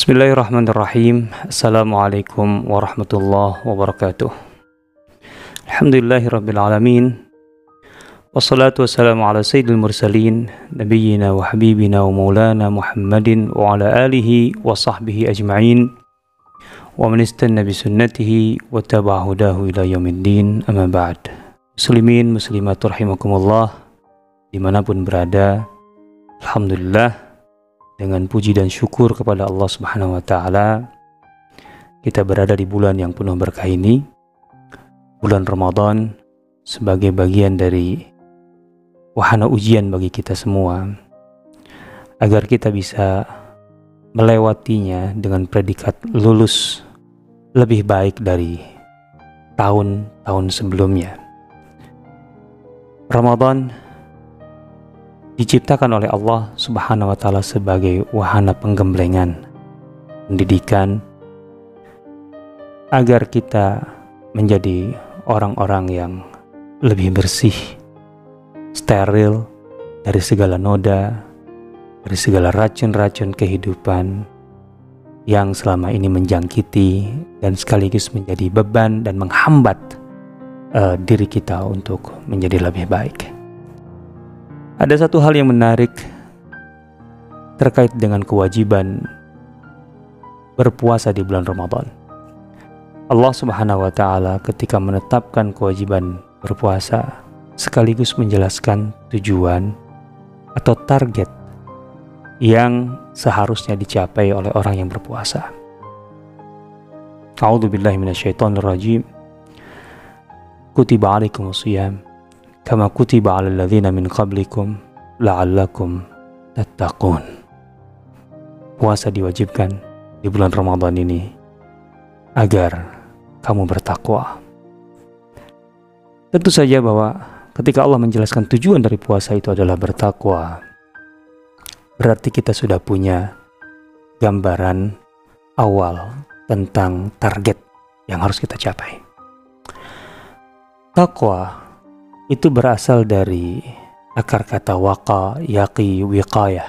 Bismillahirrahmanirrahim. Assalamualaikum warahmatullahi wabarakatuh. Alhamdulillahirabbil alamin. Wassalatu wassalamu ala sayyidil mursalin nabiyyina wa habibina wa maulana Muhammadin wa ala alihi wa sahbihi ajma'in wa man istanna bi sunnatihi wa tabi'a hudahu ila yaumiddin. Amma ba'd. Muslimin muslimat rahimakumullah dimanapun berada, alhamdulillah, dengan puji dan syukur kepada Allah Subhanahu wa Ta'ala, kita berada di bulan yang penuh berkah ini, bulan Ramadan, sebagai bagian dari wahana ujian bagi kita semua, agar kita bisa melewatinya dengan predikat lulus lebih baik dari tahun-tahun sebelumnya. Ramadan diciptakan oleh Allah Subhanahu wa Ta'ala sebagai wahana penggemblengan, pendidikan, agar kita menjadi orang-orang yang lebih bersih, steril dari segala noda, dari segala racun-racun kehidupan yang selama ini menjangkiti dan sekaligus menjadi beban dan menghambat diri kita untuk menjadi lebih baik. Ada satu hal yang menarik terkait dengan kewajiban berpuasa di bulan Ramadan. Allah Subhanahu wa Ta'ala ketika menetapkan kewajiban berpuasa sekaligus menjelaskan tujuan atau target yang seharusnya dicapai oleh orang yang berpuasa. A'udzubillahi minasyaitonirrajim. Kutiba alaikumusiyam kama kutiba 'alal ladzina min qablikum la'allakum tattaqun. Puasa diwajibkan di bulan Ramadan ini agar kamu bertakwa. Tentu saja bahwa ketika Allah menjelaskan tujuan dari puasa itu adalah bertakwa, berarti kita sudah punya gambaran awal tentang target yang harus kita capai. Takwa itu berasal dari akar kata waqa, yaqi, wiqayah.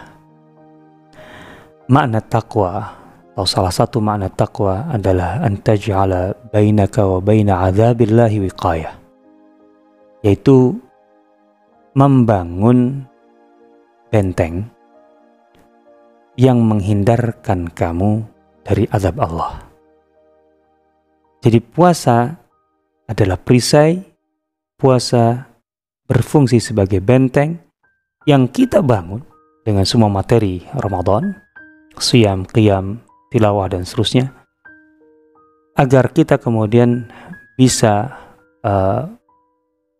Makna taqwa, atau salah satu makna taqwa adalah antaj'ala bainaka wa baina adzabillahi wiqayah, yaitu membangun benteng yang menghindarkan kamu dari azab Allah. Jadi puasa adalah perisai. Puasa berfungsi sebagai benteng yang kita bangun dengan semua materi Ramadan, siyam, qiyam, tilawah, dan seterusnya, agar kita kemudian bisa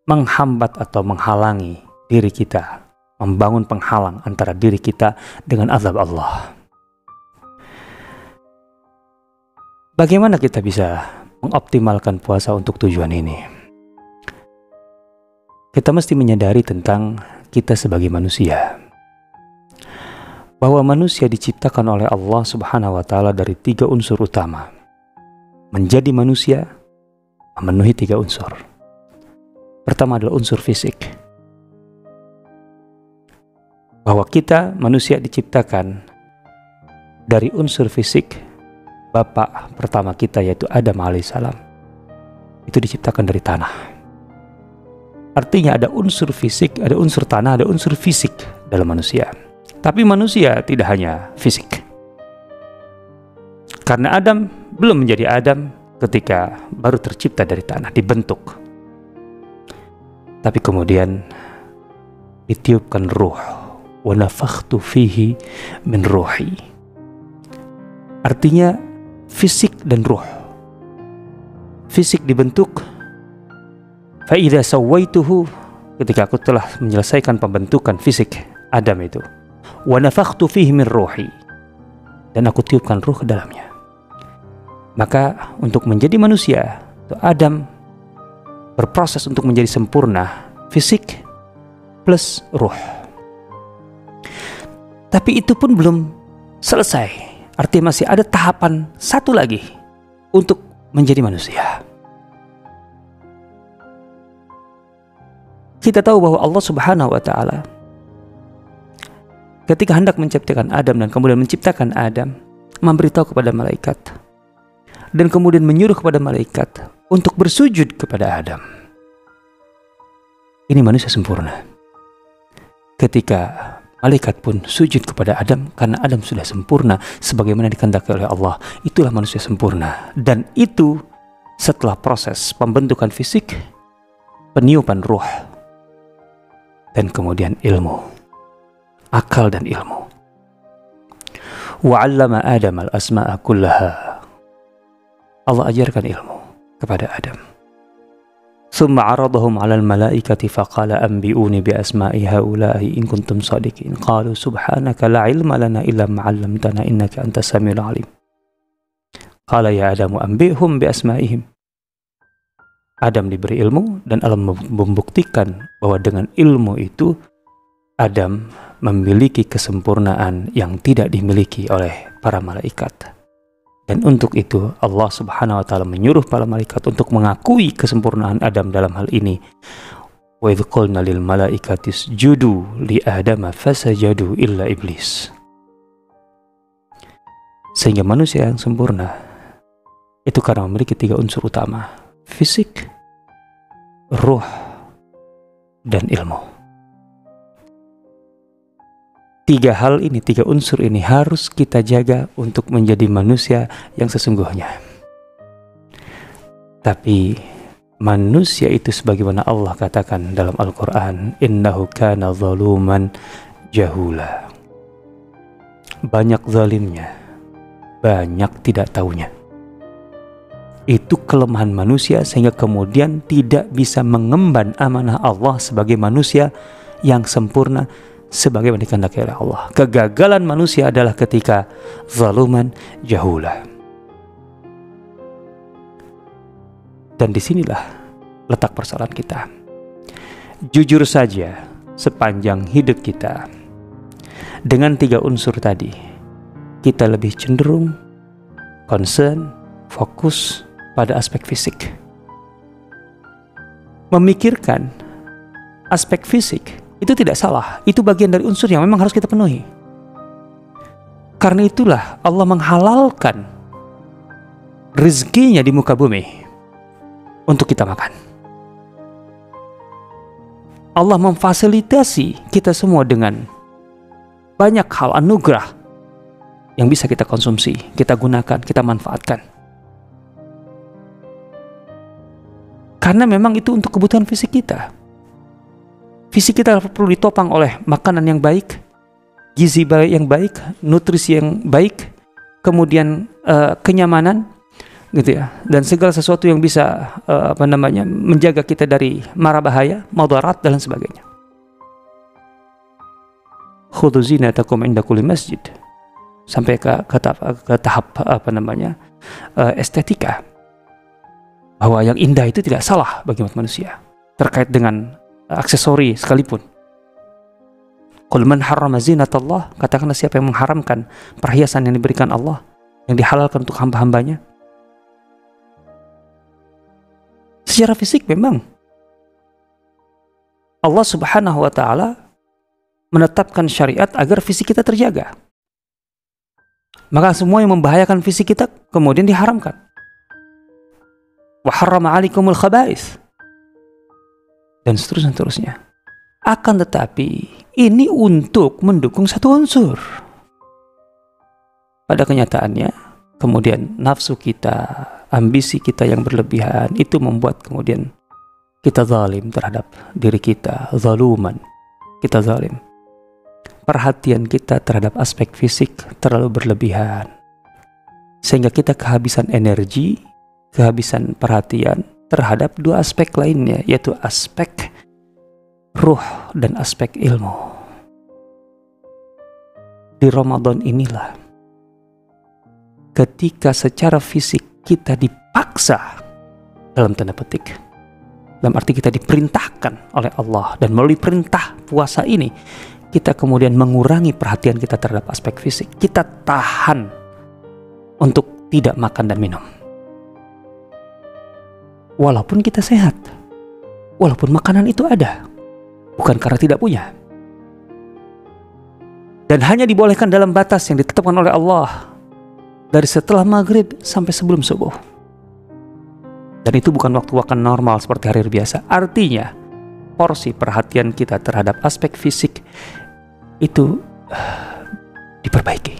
menghambat atau menghalangi diri kita, membangun penghalang antara diri kita dengan azab Allah. Bagaimana kita bisa mengoptimalkan puasa untuk tujuan ini? Kita mesti menyadari tentang kita sebagai manusia, bahwa manusia diciptakan oleh Allah Subhanahu wa Ta'ala dari 3 unsur utama. Menjadi manusia memenuhi 3 unsur. Pertama adalah unsur fisik, bahwa kita manusia diciptakan dari unsur fisik. Bapak pertama kita yaitu Adam alaihissalam itu diciptakan dari tanah. Artinya ada unsur fisik, ada unsur tanah, ada unsur fisik dalam manusia. Tapi manusia tidak hanya fisik. Karena Adam belum menjadi Adam ketika baru tercipta dari tanah, dibentuk. Tapi kemudian ditiupkan ruh. Wa nafakhtu fihi min ruhi. Artinya fisik dan ruh. Fisik dibentuk. Fa'idha sawaituhu, ketika aku telah menyelesaikan pembentukan fisik Adam itu, wa nafakhtu fihi min ruhi, dan aku tiupkan ruh ke dalamnya. Maka untuk menjadi manusia, Adam berproses untuk menjadi sempurna, fisik plus ruh. Tapi itu pun belum selesai. Artinya masih ada tahapan satu lagi untuk menjadi manusia. Kita tahu bahwa Allah Subhanahu wa Ta'ala ketika hendak menciptakan Adam dan kemudian menciptakan Adam, memberitahu kepada malaikat dan kemudian menyuruh kepada malaikat untuk bersujud kepada Adam. Ini manusia sempurna. Ketika malaikat pun sujud kepada Adam karena Adam sudah sempurna sebagaimana dikehendaki oleh Allah, itulah manusia sempurna. Dan itu setelah proses pembentukan fisik, peniupan ruh, dan kemudian ilmu, akal dan ilmu. Wa 'allama Adam al-asma'a kullaha. Allah ajarkan ilmu kepada Adam. Thumma 'aradahum 'alal malaikati faqala anbi'uni bi asma'i haula'i in kuntum shadiqin. Qalu subhanaka la 'ilma lana illa ma 'allamtana innaka antas samiul 'alim. Qala ya Adamu anbi'hum bi asma'ihim. Adam diberi ilmu dan Allah membuktikan bahwa dengan ilmu itu Adam memiliki kesempurnaan yang tidak dimiliki oleh para malaikat. Dan untuk itu Allah Subhanahu wa taala menyuruh para malaikat untuk mengakui kesempurnaan Adam dalam hal ini. Wa idz qulna lil malaikati isjudu li Adama fasajadu illa iblis. Sehingga manusia yang sempurna itu karena memiliki 3 unsur utama: fisik, ruh, dan ilmu. 3 hal ini, 3 unsur ini harus kita jaga untuk menjadi manusia yang sesungguhnya. Tapi manusia itu sebagaimana Allah katakan dalam Al-Quran, innahu kana zaluman jahula. Banyak zalimnya, banyak tidak taunya. Itu kelemahan manusia sehingga kemudian tidak bisa mengemban amanah Allah sebagai manusia yang sempurna sebagaimana dikehendaki oleh Allah. Kegagalan manusia adalah ketika zaluman jahula. Dan disinilah letak persoalan kita. Jujur saja, sepanjang hidup kita dengan 3 unsur tadi, kita lebih cenderung concern, fokus pada aspek fisik. Memikirkan aspek fisik itu tidak salah, itu bagian dari unsur yang memang harus kita penuhi. Karena itulah Allah menghalalkan rezekinya di muka bumi untuk kita makan. Allah memfasilitasi kita semua dengan banyak hal anugerah yang bisa kita konsumsi, kita gunakan, kita manfaatkan. Karena memang itu untuk kebutuhan fisik kita. Fisik kita perlu ditopang oleh makanan yang baik, gizi yang baik, nutrisi yang baik, kemudian kenyamanan, gitu ya, dan segala sesuatu yang bisa menjaga kita dari mara bahaya, madarat dan sebagainya. Khudhu zinatakum inda kulli masjid, sampai ke tahap estetika, bahwa yang indah itu tidak salah bagi umat manusia terkait dengan aksesori sekalipun. Qul man harrama zinatallah, katakanlah siapa yang mengharamkan perhiasan yang diberikan Allah, yang dihalalkan untuk hamba-hambanya. Secara fisik memang Allah Subhanahu wa taala menetapkan syariat agar fisik kita terjaga. Maka semua yang membahayakan fisik kita kemudian diharamkan. Wa harrama 'alaikumul khaba'its, dan seterusnya. Akan tetapi ini untuk mendukung satu unsur. Pada kenyataannya kemudian nafsu kita, ambisi kita yang berlebihan itu membuat kemudian kita zalim terhadap diri kita, zaluman, kita zalim. Perhatian kita terhadap aspek fisik terlalu berlebihan sehingga kita kehabisan energi, kehabisan perhatian terhadap 2 aspek lainnya, yaitu aspek ruh dan aspek ilmu. Di Ramadan inilah ketika secara fisik kita dipaksa, dalam tanda petik, dalam arti kita diperintahkan oleh Allah, dan melalui perintah puasa ini kita kemudian mengurangi perhatian kita terhadap aspek fisik. Kita tahan untuk tidak makan dan minum walaupun kita sehat, walaupun makanan itu ada, bukan karena tidak punya, dan hanya dibolehkan dalam batas yang ditetapkan oleh Allah. dari setelah maghrib sampai sebelum subuh. Dan itu bukan waktu normal seperti hari biasa. Artinya porsi perhatian kita terhadap aspek fisik itu diperbaiki.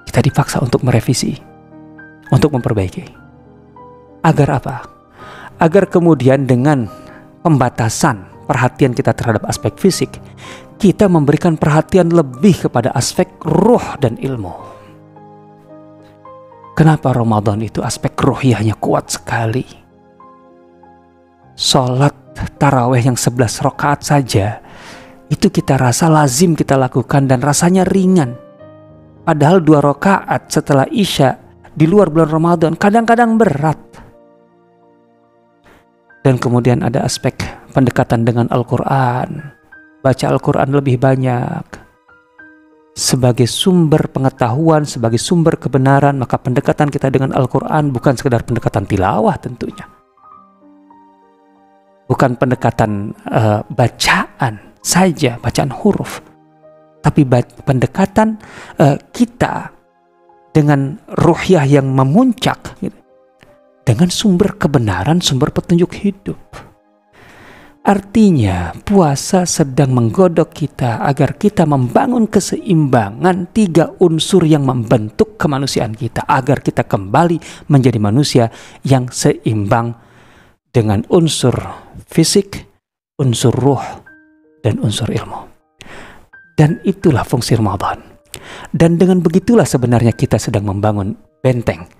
Kita dipaksa untuk merevisi, untuk memperbaiki. Agar apa? Agar kemudian dengan pembatasan perhatian kita terhadap aspek fisik, kita memberikan perhatian lebih kepada aspek ruh dan ilmu. Kenapa Ramadan itu aspek ruhiyahnya kuat sekali? Sholat taraweh yang 11 rakaat saja itu kita rasa lazim kita lakukan dan rasanya ringan. Padahal 2 rakaat setelah Isya di luar bulan Ramadan kadang-kadang berat. Dan kemudian ada aspek pendekatan dengan Al-Quran. Baca Al-Quran lebih banyak. Sebagai sumber pengetahuan, sebagai sumber kebenaran, maka pendekatan kita dengan Al-Quran bukan sekedar pendekatan tilawah tentunya. Bukan pendekatan bacaan saja, bacaan huruf. Tapi pendekatan kita dengan ruhiyah yang memuncak, gitu, dengan sumber kebenaran, sumber petunjuk hidup. Artinya puasa sedang menggodok kita agar kita membangun keseimbangan 3 unsur yang membentuk kemanusiaan kita, agar kita kembali menjadi manusia yang seimbang dengan unsur fisik, unsur ruh, dan unsur ilmu. Dan itulah fungsi Ramadan. Dan dengan begitulah sebenarnya kita sedang membangun benteng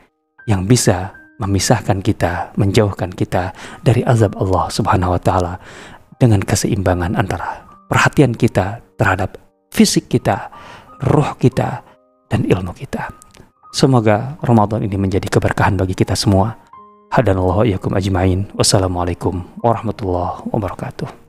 yang bisa memisahkan kita, menjauhkan kita dari azab Allah Subhanahu wa Ta'ala dengan keseimbangan antara perhatian kita terhadap fisik kita, ruh kita, dan ilmu kita. Semoga Ramadan ini menjadi keberkahan bagi kita semua. Hadanallahu iyyakum ajma'in. Wassalamualaikum warahmatullahi wabarakatuh.